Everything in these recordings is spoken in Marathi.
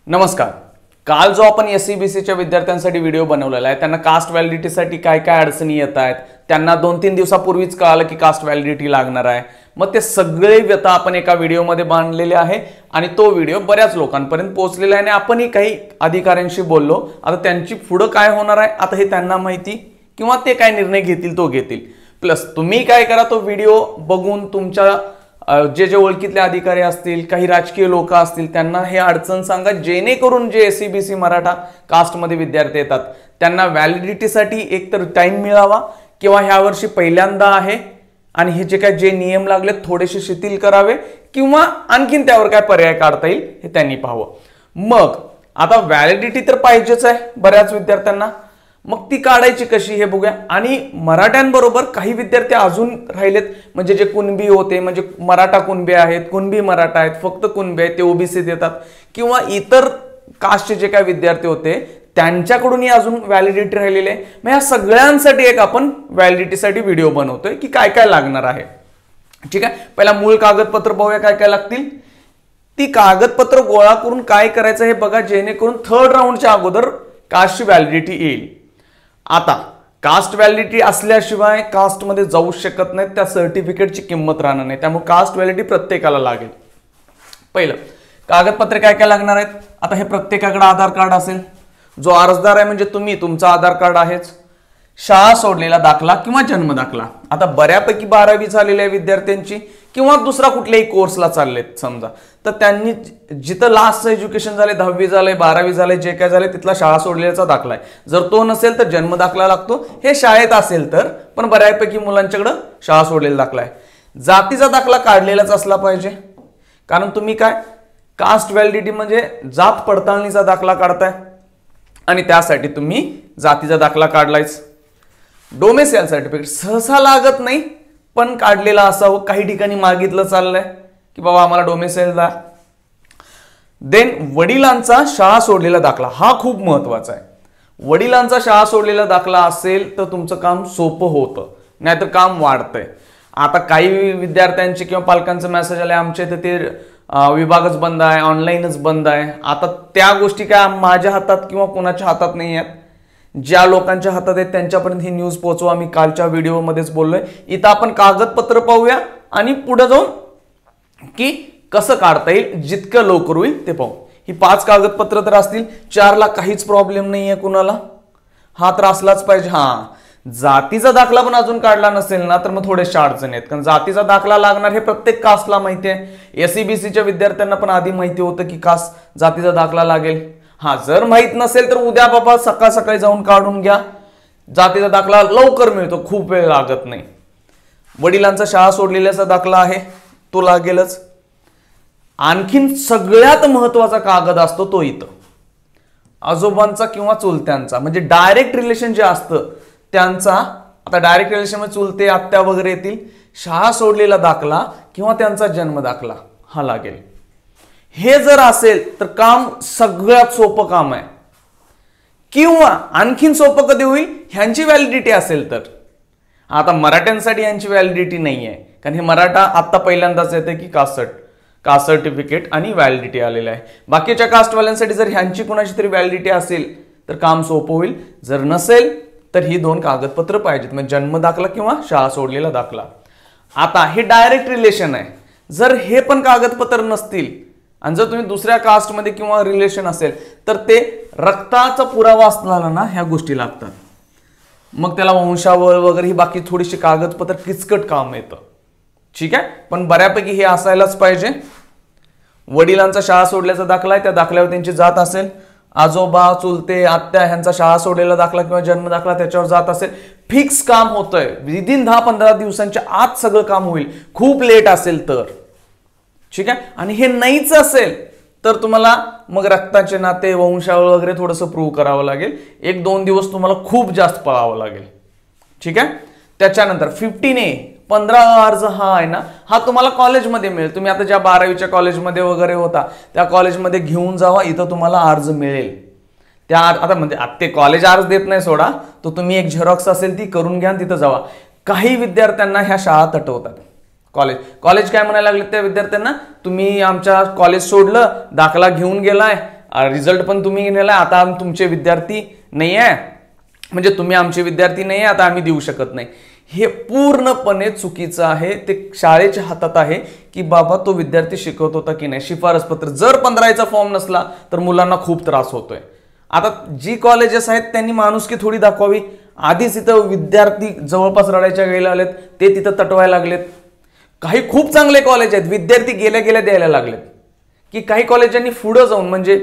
नमस्कार. काल जो आपण एससीबीसीच्या विद्यार्थ्यांसाठी व्हिडिओ बनवलेला आहे त्यांना कास्ट व्हॅलिडिटीसाठी काय काय अडचणी येत आहेत, त्यांना 2-3 दिवसापूर्वीच कळालं की कास्ट व्हॅलिडिटी लागणार आहे. मग ते सगळे व्यथा आपण एका व्हिडिओमध्ये बांधलेले आहे आणि तो व्हिडिओ बऱ्याच लोकांपर्यंत पोहोचलेला आहे आणि आपणही काही अधिकाऱ्यांशी बोललो. आता त्यांची पुढे काय होणार आहे आता हे त्यांना माहिती, किंवा ते काय निर्णय घेतील तो घेतील. प्लस तुम्ही काय करा, तो व्हिडिओ बघून तुमच्या जे ओळखीतले अधिकारी असतील, काही राजकीय लोक असतील, त्यांना हे अडचण सांगा, जेणेकरून जे एससीबीसी मराठा कास्टमध्ये विद्यार्थी येतात त्यांना व्हॅलिडिटीसाठी एकतर टाइम मिळावा, किंवा ह्या वर्षी पहिल्यांदा आहे आणि हे जे नियम लागले थोडेसे शिथिल करावे, किंवा आणखीन त्यावर काय पर्याय काढता येईल हे त्यांनी पाहावं. मग आता व्हॅलिडिटी तर पाहिजेच आहे बऱ्याच विद्यार्थ्यांना, मग ती काढायची कशी हे बघूया. आणि मराठ्यांबरोबर काही विद्यार्थी अजून राहिलेत, म्हणजे जे कुणबी होते, म्हणजे मराठा कुणबी आहेत, कुणबी मराठा आहेत, फक्त कुणबी आहेत ते ओबीसीत येतात, किंवा इतर कास्टचे जे काही विद्यार्थी होते त्यांच्याकडूनही अजून व्हॅलिडिटी राहिलेली आहे. मग या सगळ्यांसाठी एक आपण व्हॅलिडिटीसाठी व्हिडिओ बनवतोय की काय काय लागणार आहे. ठीक आहे, पहिला मूळ कागदपत्र पाहूया काय काय लागतील. ती कागदपत्र गोळा करून काय करायचं हे बघा, जेणेकरून थर्ड राऊंडच्या अगोदर कास्टची व्हॅलिडिटी येईल. आता कास्ट व्हॅलिडिटी असल्याशिवाय कास्टमध्ये जाऊ शकत नाही, त्या सर्टिफिकेटची किंमत राहणार नाही. त्यामुळे कास्ट व्हॅलिडिटी प्रत्येकाला लागेल. पहिलं कागदपत्रे काय काय लागणार आहेत. आता हे प्रत्येकाकडे आधार कार्ड असेल, जो अर्जदार आहे म्हणजे तुम्ही, तुमचा आधार कार्ड आहेच, शाळा सोडलेला दाखला किंवा जन्म दाखला. आता बऱ्यापैकी 12वी झालेल्या विद्यार्थ्यांची किंवा दुसरा कुठल्याही कोर्सला चाललेत समजा, तर त्यांनी जिथं लास्ट एज्युकेशन झाले, 10वी झाले, 12वी झाले, जे काय झाले तिथला शाळा सोडलेल्याचा दाखला आहे. जर तो नसेल तर जन्म दाखला लागतो, हे शाळेत असेल तर, पण बऱ्यापैकी मुलांच्याकडे शाळा सोडलेला दाखला आहे. जातीचा दाखला काढलेलाच असला पाहिजे, कारण तुम्ही काय कास्ट व्हॅलिडिटी म्हणजे जात पडताळणीचा दाखला काढताय आणि त्यासाठी तुम्ही जातीचा दाखला काढलायच. डोमेसाइल सर्टिफिकेट सहसा लागत नाही, पण काढलेला असावं. काही ठिकाणी मागितलं चाललंय की बाबा आम्हाला डोमेसाइल द्या. देन वडिलांचा शाळा सोडलेला दाखला, हा खूप महत्वाचा आहे. वडिलांचा शाळा सोडलेला दाखला असेल तर तुमचं काम सोपं होतं, नाहीतर काम वाढतंय. आता काही विद्यार्थ्यांचे किंवा पालकांचे मेसेज आले, आमच्या इथे ते विभागच बंद आहे, ऑनलाईनच बंद आहे. आता त्या गोष्टी काय माझ्या हातात किंवा कोणाच्या हातात नाही आहेत. ज्या लोकांच्या हातात आहेत त्यांच्यापर्यंत ही न्यूज पोहोचवा. मी कालच्या व्हिडिओमध्येच बोललोय. इथं आपण कागदपत्र पाहूया आणि पुढे जाऊन की कसं काढता येईल जितकं लवकर होईल ते पाहू. ही 5 कागदपत्र तर असतील, 4ला काहीच प्रॉब्लेम नाहीये कुणाला, हा तर असलाच पाहिजे. हा जातीचा दाखला पण अजून काढला नसेल ना तर मग थोडेशा अडचणी आहेत, कारण जातीचा दाखला लागणार हे प्रत्येक कास्टला माहिती आहे. एससीबीसीच्या विद्यार्थ्यांना पण आधी माहिती होतं की कास्ट जातीचा दाखला लागेल. हा जर माहित नसेल तर उद्या बाबा सकाळ सकाळी जाऊन काढून घ्या, जातीचा दाखला लवकर मिळतो, खूप वेळ लागत नाही. वडिलांचा शाळा सोडलेल्याचा दाखला आहे, तो लागेलच. आणखीन सगळ्यात महत्वाचा कागद असतो तो इथं आजोबांचा किंवा चुलत्यांचा, म्हणजे डायरेक्ट रिलेशन जे असतं त्यांचा. आता डायरेक्ट रिलेशन मध्ये चुलते, आत्या वगैरे येतील. शाळा सोडलेला दाखला किंवा त्यांचा जन्म दाखला हा लागेल. हे जर असेल तर काम सगळ्यात सोपं काम आहे. किंवा आणखीन सोपं कधी होईल, ह्यांची व्हॅलिडिटी असेल तर. आता मराठ्यांसाठी ह्यांची व्हॅलिडिटी नाही आहे, कारण हे मराठा आता पहिल्यांदाच येते की कास्ट सर्टिफिकेट आणि व्हॅलिडिटी आलेलं आहे. बाकीच्या कास्टवाल्यांसाठी जर ह्यांची कुणाची तरी व्हॅलिडिटी असेल तर काम सोपं होईल. जर नसेल तर ही 2 कागदपत्र पाहिजेत, म्हणजे जन्म दाखला किंवा शाळा सोडलेला दाखला. आता हे डायरेक्ट रिलेशन आहे, जर हे पण कागदपत्र नसतील आणि जर तुम्ही दुसऱ्या कास्टमध्ये किंवा रिलेशन असेल तर ते रक्ताचा पुरावा असला ना, ह्या गोष्टी लागतात. मग त्याला वंशावळ वगैरे ही बाकी थोडीशी कागदपत्र किचकट काम येतं. ठीक आहे, पण बऱ्यापैकी हे असायलाच पाहिजे. वडिलांचा शाळा सोडल्याचा दाखला आहे, त्या दाखल्यावर त्यांची जात असेल. आजोबा, चुलते, आत्या ह्यांचा शाळा सोडलेला दाखला किंवा जन्म दाखला त्याच्यावर जात असेल. फिक्स काम होतंय, विदिन 10-15 दिवसांच्या आत सगळं काम होईल. खूप लेट असेल तर ठीक आहे. आणि हे नाहीच असेल तर तुम्हाला मग रक्ताचे नाते, वंशावळ वगैरे थोडंसं प्रूव्ह करावं लागेल. 1-2 दिवस तुम्हाला खूप जास्त पळावं लागेल. ठीक आहे. त्याच्यानंतर 15A 15 अर्ज हा आहे ना, हा तुम्हाला कॉलेजमध्ये मिळेल. तुम्ही आता ज्या 12वीच्या कॉलेजमध्ये वगैरे होता त्या कॉलेजमध्ये घेऊन जावा, इथं तुम्हाला अर्ज मिळेल. त्या आता म्हणजे ते कॉलेज अर्ज देत नाही सोडा, तो तुम्ही एक झेरॉक्स असेल ती करून घ्या, तिथं जावा. काही विद्यार्थ्यांना ह्या शाळा तटवतात. कॉलेज काय म्हणायला लागले त्या विद्यार्थ्यांना, तुम्ही आमच्या कॉलेज सोडलं, दाखला घेऊन गेलाय रिझल्ट पण तुम्ही नेला, आता तुमचे विद्यार्थी नाही आहे, म्हणजे तुम्ही आमचे विद्यार्थी नाही आहे, आता आम्ही देऊ शकत नाही. हे पूर्णपणे चुकीचं आहे. ते शाळेच्या हातात आहे की बाबा तो विद्यार्थी शिकवत होता की नाही. शिफारस पत्र जर 15चा फॉर्म नसला तर मुलांना खूप त्रास होतोय. आता जी कॉलेजेस आहेत त्यांनी माणुसकी थोडी दाखवावी. आधीच इथं विद्यार्थी जवळपास रडायच्या गेले आलेत, ते तिथं तटवायला लागलेत. काही खूप चांगले कॉलेज आहेत, विद्यार्थी गेल्या गेल्या द्यायला लागलेत. की काही कॉलेजांनी पुढे जाऊन म्हणजे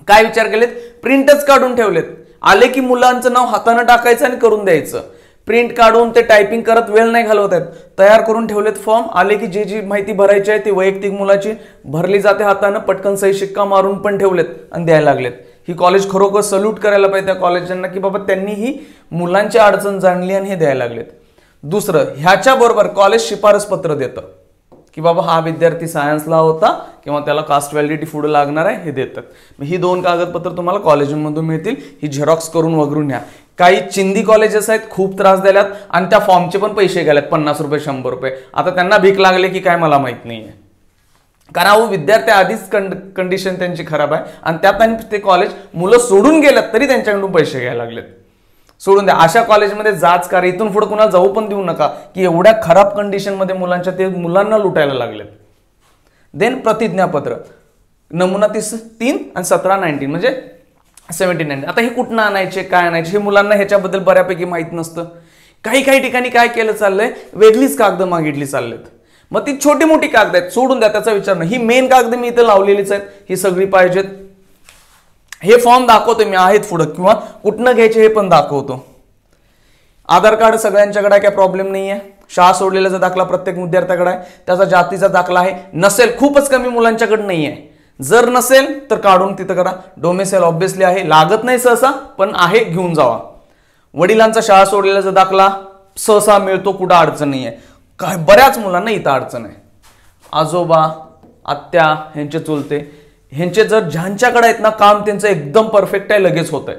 काय विचार केलेत, प्रिंटच काढून ठेवलेत. आले की मुलांचं नाव हाताने टाकायचं आणि करून द्यायचं. प्रिंट काढून ते टायपिंग करत वेळ नाही घालवत आहेत, तयार करून ठेवलेत फॉर्म. आले की जी माहिती भरायची आहे ती वैयक्तिक मुलाची भरली जाते हाताने, पटकन सही शिक्का मारून पण ठेवलेत आणि द्यायला लागलेत. ही कॉलेज खरोखर सल्यूट करायला पाहिजे त्या कॉलेजांना की बाबा त्यांनी ही मुलांची अडचण जाणली आणि हे द्यायला लागलेत. दुसरं, ह्याच्या बरोबर कॉलेज शिफारस पत्र देतं की बाबा हा विद्यार्थी सायन्सला होता किंवा त्याला कास्ट व्हॅलिडिटी पुढे लागणार आहे, हे देतात. ही 2 कागदपत्र तुम्हाला कॉलेजमधून मिळतील. ही झेरॉक्स करून वगरून न्या. काही चिंदी कॉलेजेस आहेत, खूप त्रास द्यायलात आणि त्या फॉर्मचे पण पैसे गेलेत, 50 रुपये 100 रुपये. आता त्यांना भीक लागले की काय मला माहित नाहीये, कारण अहो विद्यार्थी आधीच कंडिशन त्यांची खराब आहे आणि त्यात आणि ते कॉलेज मुलं सोडून गेलेत तरी त्यांच्याकडून पैसे घ्यायला लागलेत. सोडून द्या. अशा कॉलेजमध्ये जाच करा. इथून पुढे कुणाला जाऊ पण देऊ नका की एवढ्या खराब कंडिशनमध्ये ते मुलांना लुटायला लागलेत. देन प्रतिज्ञापत्र नमुना 3 आणि 17-19 म्हणजे 17-19. आता हे कुठनं आणायचे, काय आणायचे, हे मुलांना ह्याच्याबद्दल बऱ्यापैकी माहित नसतं. काही ठिकाणी काय केलं चाललंय, वेगळीच कागद मागितली चाललेत. मग ती छोटी मोठी कागद आहेत, सोडून द्या, त्याचा विचार नाही. ही मेन कागद मी इथं लावलेलीच आहेत, ही सगळी पाहिजेत. हे फॉर्म दाखवतो मी आहेत पुढं, किंवा कुठनं घ्यायचे हे पण दाखवतो. आधार कार्ड सगळ्यांच्याकडे काय प्रॉब्लेम नाही आहे. शाळा सोडलेल्याचा दाखला प्रत्येक विद्यार्थ्याकडे आहे. त्याचा जातीचा दाखला आहे. नसेल, खूपच कमी मुलांच्याकडे नाही आहे. जर नसेल तर काढून तिथं करा. डोमेसाईल ऑब्व्हियसली आहे, लागत नाही सहसा, पण आहे, घेऊन जावा. वडिलांचा शाळा सोडलेल्याचा दाखला सहसा मिळतो, कुठं अडचण नाही आहे. काय बऱ्याच मुलांना इथं अडचण आहे. आजोबा, आत्या, ह्यांचे चुलते, ह्यांचे जर ज्यांच्याकडे आहेत ना काम त्यांचं एकदम परफेक्ट आहे, लगेच होत आहे.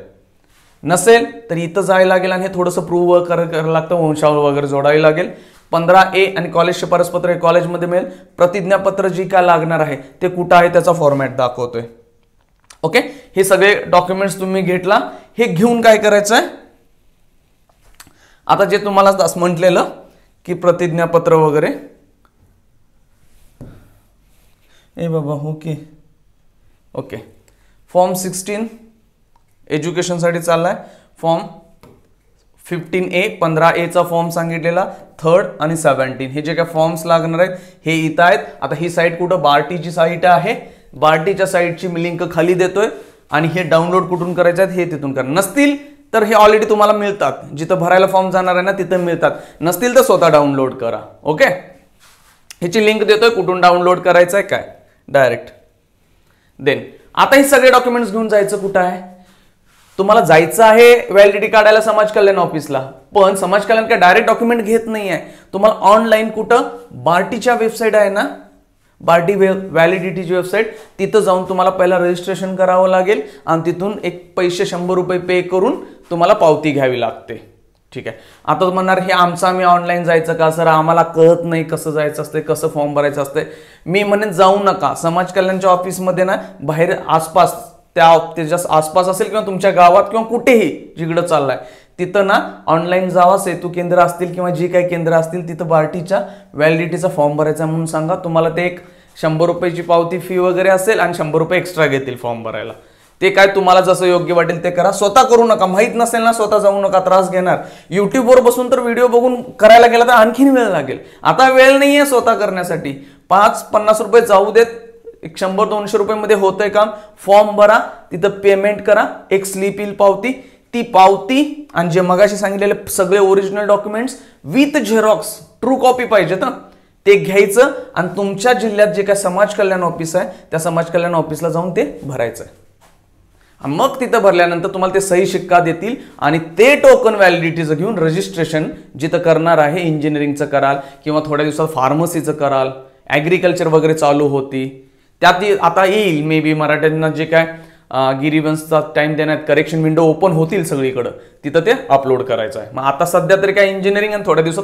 नसेल तर इथं जायला लागेल आणि हे थोडंसं प्रूव्ह करायला लागतं, वंशावळ वगैरे जोडावी लागेल. 15A आणि कॉलेज शिफारस पत्र हे कॉलेजमध्ये मिळेल. प्रतिज्ञापत्र जी काय लागणार आहे ते कुठं आहे त्याचा फॉर्मॅट दाखवतोय. ओके, हे सगळे डॉक्युमेंट्स तुम्ही घेतला. हे घेऊन काय करायचं आहे, आता जे तुम्हाला म्हटलेलं की प्रतिज्ञापत्र वगैरे, ए बाबा ओके फॉर्म 16 एज्युकेशनसाठी चाललाय. फॉर्म 15A 15A फॉर्म सांगितलेला, 3rd आणि 17 हे जे काय फॉर्म्स लागणार आहेत हे इथं आहेत. आता ही साईट कुठं, बार्टीची साईट आहे. बार्टीच्या साईटची मी लिंक खाली देतोय आणि हे डाउनलोड कुठून करायचं आहे हे तिथून करा. नसतील तर हे ऑलरेडी तुम्हाला मिळतात, जिथं भरायला फॉर्म जाणार आहे ना तिथं मिळतात. नसतील तर स्वतः डाउनलोड करा. ओके, ह्याची लिंक देतोय, कुठून डाउनलोड करायचं आहे काय डायरेक्ट. देन आता हे सगळे डॉक्युमेंट्स घेऊन जायचं कुठं आहे, तुम्हाला जायचं आहे व्हॅलिडिटी काढायला समाज कल्याण ऑफिसला. पण समाज कल्याण काय डायरेक्ट डॉक्युमेंट घेत नाहीये. तुम्हाला ऑनलाईन कुठं, बार्टीच्या वेबसाईट आहे ना, बार्टी व्हॅलिडिटीची वेबसाईट, तिथं जाऊन तुम्हाला पहिला रजिस्ट्रेशन करावं लागेल आणि तिथून एक पैसे 100 रुपये पे करून तुम्हाला पावती घ्यावी लागते. ठीक आहे. आता म्हणणार हे आमचं आम्ही ऑनलाईन जायचं का सर, आम्हाला कळत नाही कसं जायचं असते, कसं फॉर्म भरायचं असते. मी म्हणेन जाऊ नका. समाज कल्याणच्या ऑफिसमध्ये ना बाहेर आसपास त्याच्या आसपास असेल किंवा तुमच्या गावात किंवा कुठेही जिकडं चाललाय तिथं ना ऑनलाईन जावा. सेतू केंद्र असतील किंवा जी काही केंद्र असतील तिथं बार्टीच्या व्हॅलिडिटीचा फॉर्म भरायचा म्हणून सांगा. तुम्हाला ते एक 100 रुपयाची पावती फी वगैरे असेल आणि 100 रुपये एक्स्ट्रा घेतील फॉर्म भरायला. ते काय तुम्हाला जसं योग्य वाटेल ते करा. स्वतः करू नका. माहित नसेल ना स्वतः जाऊ नका, त्रास घेणार. युट्यूबवर बसून तर व्हिडिओ बघून करायला गेला तर आणखीन वेळ लागेल. आता वेळ नाहीये स्वतः करण्यासाठी. 5-50 रुपये जाऊ देत, 100-200 रुपये मध्ये होतंय काम. फॉर्म भरा, तिथं पेमेंट करा, एक स्लिप येईल पावती. ती पावती आणि जे मगाशी सांगितलेले सगळे original documents with Xerox, true copy पाहिजेत ना, ते घ्यायचं आणि तुमच्या जिल्ह्यात जे काय समाज कल्याण ऑफिस आहे त्या समाज कल्याण ऑफिसला जाऊन ते भरायचं आहे. मग तिथं भरल्यानंतर तुम्हाला ते सही शिक्का देतील आणि ते टोकन व्हॅलिडिटीचं घेऊन रजिस्ट्रेशन जिथं करणार आहे, इंजिनिअरिंगचं कराल किंवा थोड्या दिवसात फार्मसीचं कराल, ॲग्रिकल्चर वगैरे चालू होती, त्यात आता येईल मे बी मराठ्यांना जे काय गिरिवन्सचा टाइम देण्यात, करेक्शन विंडो ओपन होतील सगळीकडे, तिथं ते अपलोड करायचं आहे. मग आता सध्या तरी काय इंजिनिअरिंग आणि थोड्या दिवसात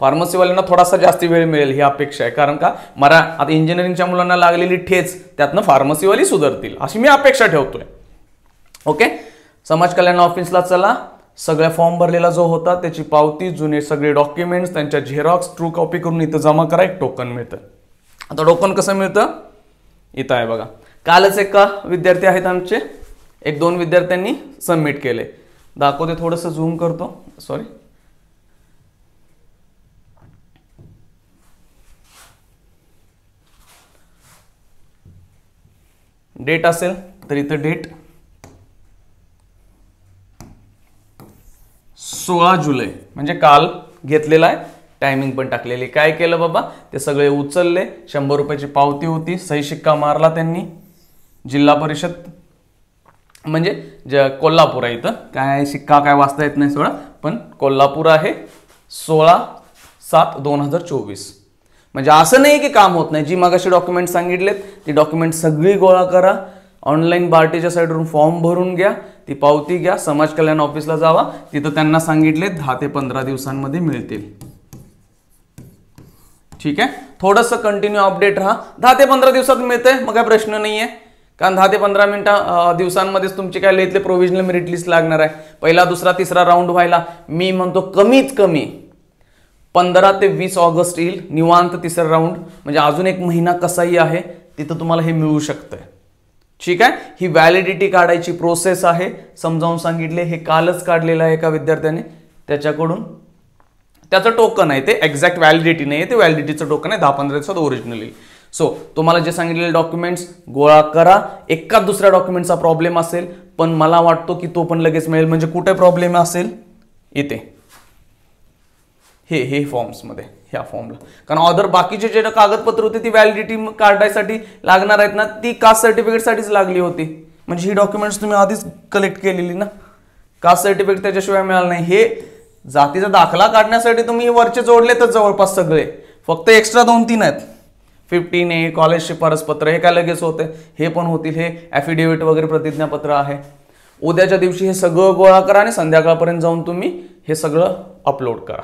फार्मसीवाल्यांना थोडासा जास्त वेळ मिळेल ही अपेक्षा आहे. कारण का आता इंजिनिअरिंगच्या मुलांना लागलेली ठेच त्यातनं फार्मसीवाली सुधारतील अशी मी अपेक्षा ठेवतोय. ओके, समाज कल्याण ऑफिसला चला, सगळ्या फॉर्म भरलेला जो होता त्याची पावती, जुने सगळे डॉक्युमेंट्स, त्यांच्या झेरॉक्स, ट्रू कॉपी करून इथं जमा करा, एक टोकन मिळतं. आता टोकन कसं मिळतं इथं आहे बघा. कालच एक विद्यार्थी आहेत आमचे, 1-2 विद्यार्थ्यांनी सबमिट केले. दाखवते, थोडंसं झूम करतो, सॉरी. डेट असेल तर इथं डेट 16 जुलै म्हणजे काल घेतलेला आहे. टायमिंग पण टाकलेली. काय केलं बाबा, ते सगळे उचलले, 100 रुपयाची पावती होती, सही शिक्का मारला त्यांनी. जिल्हा परिषद म्हणजे कोल्हापूर आहे, इथं काय शिक्का काय वाचता येत नाही सोडा, पण कोल्हापूर आहे. 16/7/2024. म्हणजे असं नाही की काम होत नाही. जी मगाशी डॉक्युमेंट सांगितलेत ती डॉक्युमेंट सगळी गोळा करा, ऑनलाईन बार्टीच्या साईडवरून फॉर्म भरून घ्या, ती पावती घ्या, समाज कल्याण ऑफिसला जावा, तिथं त्यांना सांगितले 10 ते 15 दिवसांमध्ये मिळतील. ठीक आहे, थोडंसं कंटिन्यू अपडेट राहा. 10 ते 15 दिवसात मिळतंय मग काय प्रश्न नाहीये, कारण 10 ते 15 दिवसांमध्येच तुमची काय इथले प्रोव्हिजनल मेरिट लिस्ट लागणार आहे. पहिला, दुसरा, तिसरा राऊंड व्हायला मी म्हणतो कमीत कमी 15 ते 20 ऑगस्ट येईल निवांत तिसरा राऊंड. म्हणजे अजून 1 महिना कसाही आहे, तिथं तुम्हाला हे मिळू शकतंय. ठीक आहे, ही व्हॅलिडिटी काढायची प्रोसेस आहे, समजावून सांगितले. हे कालच काढलेलं आहे एका विद्यार्थ्याने, त्याच्याकडून त्याचं टोकन आहे, ते एक्झॅक्ट व्हॅलिडिटी नाही आहे, ते व्हॅलिडिटीचं टोकन आहे. 10-15 दिवसात ओरिजिनल येईल. सो तुम्हाला जे सांगितलेले डॉक्युमेंट्स गोळा करा. एका दुसऱ्या डॉक्युमेंटचा प्रॉब्लेम असेल, पण मला वाटतो की तो पण लगेच मिळेल. म्हणजे कुठे प्रॉब्लेम असेल, इथे हे फॉर्म्समध्ये, ह्या फॉर्मला. कारण अदर बाकीचे जे कागदपत्र होते ती व्हॅलिडिटी काढण्यासाठी लागणार आहेत ना, ती कास्ट सर्टिफिकेटसाठीच लागली होती. म्हणजे ही डॉक्युमेंट्स तुम्ही आधीच कलेक्ट केलेली ना, कास्ट सर्टिफिकेट त्याच्याशिवाय मिळालं नाही. हे जातीचा दाखला काढण्यासाठी तुम्ही वरचे जोडले तर जवळपास सगळे, फक्त एक्स्ट्रा 2-3 आहेत. 15A कॉलेज शिफारसपत्र, हे काय लगेच होते, हे पण होतील. हे ॲफिडेव्हिट वगैरे प्रतिज्ञापत्र आहे. उद्याच्या दिवशी हे सगळं गोळा करा आणि संध्याकाळपर्यंत जाऊन तुम्ही हे सगळं अपलोड करा.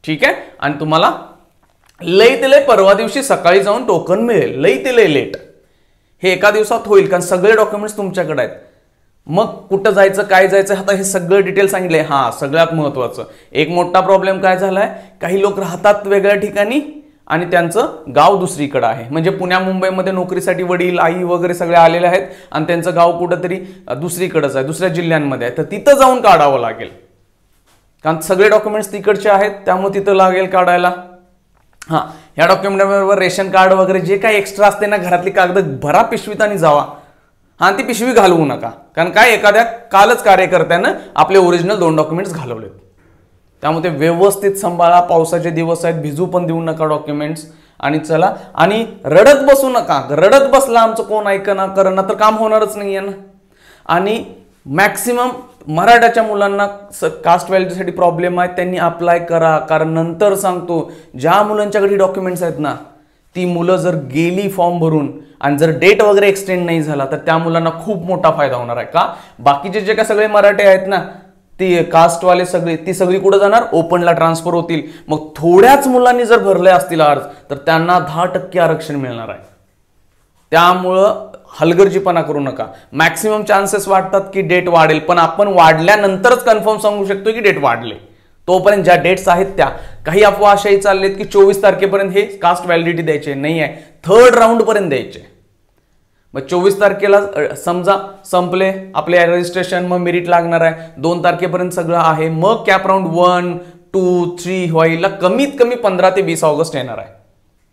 ठीक आहे, आणि तुम्हाला लई ते लई परवा दिवशी सकाळी जाऊन टोकन मिळेल. लई ते लई लेट हे एका दिवसात होईल, कारण सगळे डॉक्युमेंट्स तुमच्याकडे आहेत. मग कुठं जायचं, काय जायचं, आता हे सगळं डिटेल सांगितलंय. हा सगळ्यात महत्वाचं एक मोठा प्रॉब्लेम काय झालाय, काही लोक राहतात वेगळ्या ठिकाणी आणि त्यांचं गाव दुसरीकडे आहे. म्हणजे पुण्या मुंबईमध्ये नोकरीसाठी वडील, आई वगैरे सगळे आलेले आहेत आणि त्यांचं गाव कुठंतरी दुसरीकडेच आहे, दुसऱ्या जिल्ह्यांमध्ये आहे. तर तिथं जाऊन काढावं लागेल, कारण सगळे डॉक्युमेंट्स तिकडचे आहेत, त्यामुळे तिथं लागेल काढायला. हां, ह्या डॉक्युमेंटबरोबर रेशन कार्ड वगैरे जे काही एक्स्ट्रा असते ना, घरातली कागद भरा पिशवीत आणि जावा. हां, ती पिशवी घालवू नका, कारण काय एखाद्या कालच कार्यकर्त्यानं आपले ओरिजिनल 2 डॉक्युमेंट्स घालवलेत. त्यामुळे ते व्यवस्थित सांभाळा. पावसाचे दिवस आहेत, भिजू पण देऊ नका डॉक्युमेंट्स. आणि चला, आणि रडत बसू नका. रडत बसला आमचं कोण ऐकना करना तर काम होणारच नाहीये ना. आणि मॅक्सिमम मराठाच्या मुलांना कास्ट व्हॅलिडिटीसाठी प्रॉब्लेम आहे, त्यांनी अप्लाय करा. कारण नंतर सांगतो, ज्या मुलांच्याकडे डॉक्युमेंट्स आहेत ना, ती मुलं जर गेली फॉर्म भरून आणि जर डेट वगैरे एक्सटेंड नाही झाला तर त्या मुलांना खूप मोठा फायदा होणार आहे. का, बाकीचे जे काय सगळे मराठे आहेत ना, ती कास्टवाले सगळे, ती सगळी कुठं जाणार, ओपनला ट्रान्सफर होतील. मग थोड्याच मुलांनी जर भरले असतील अर्ज तर त्यांना 10% आरक्षण मिळणार आहे. त्यामुळं हलगर्जीपणा करू नका. मॅक्सिमम चान्सेस वाटतात की डेट वाढेल, पण आपण वाढल्यानंतरच कन्फर्म सांगू शकतो की डेट वाढले. तोपर्यंत ज्या डेट्स आहेत त्या, काही अफवा अशाही चाललेत की 24 तारखेपर्यंत हे कास्ट व्हॅलिडिटी द्यायचे नाही आहे, 3rd राऊंड पर्यंत द्यायचे. मग 24 तारखेला समजा संपले आपले रजिस्ट्रेशन, मग मेरिट लागणार आहे 2 तारखेपर्यंत सगळं आहे. मग कॅप राऊंड 1, 2, 3 व्हायला कमीत कमी 15 ते 20 ऑगस्ट येणार आहे.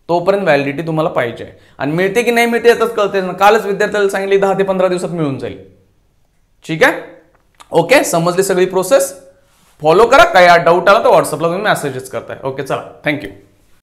तोपर्यंत व्हॅलिडिटी तुम्हाला पाहिजे. आणि मिळते की नाही मिळते यातच कळते ना. कालच विद्यार्थ्याला सांगितले 10 ते 15 दिवसात मिळून जाईल. ठीक आहे, ओके, समजली सगळी प्रोसेस. फॉलो करा. काय डाऊट आला तर व्हॉट्सअपला तुम्ही मेसेजेस करताय. ओके, चला, थँक्यू.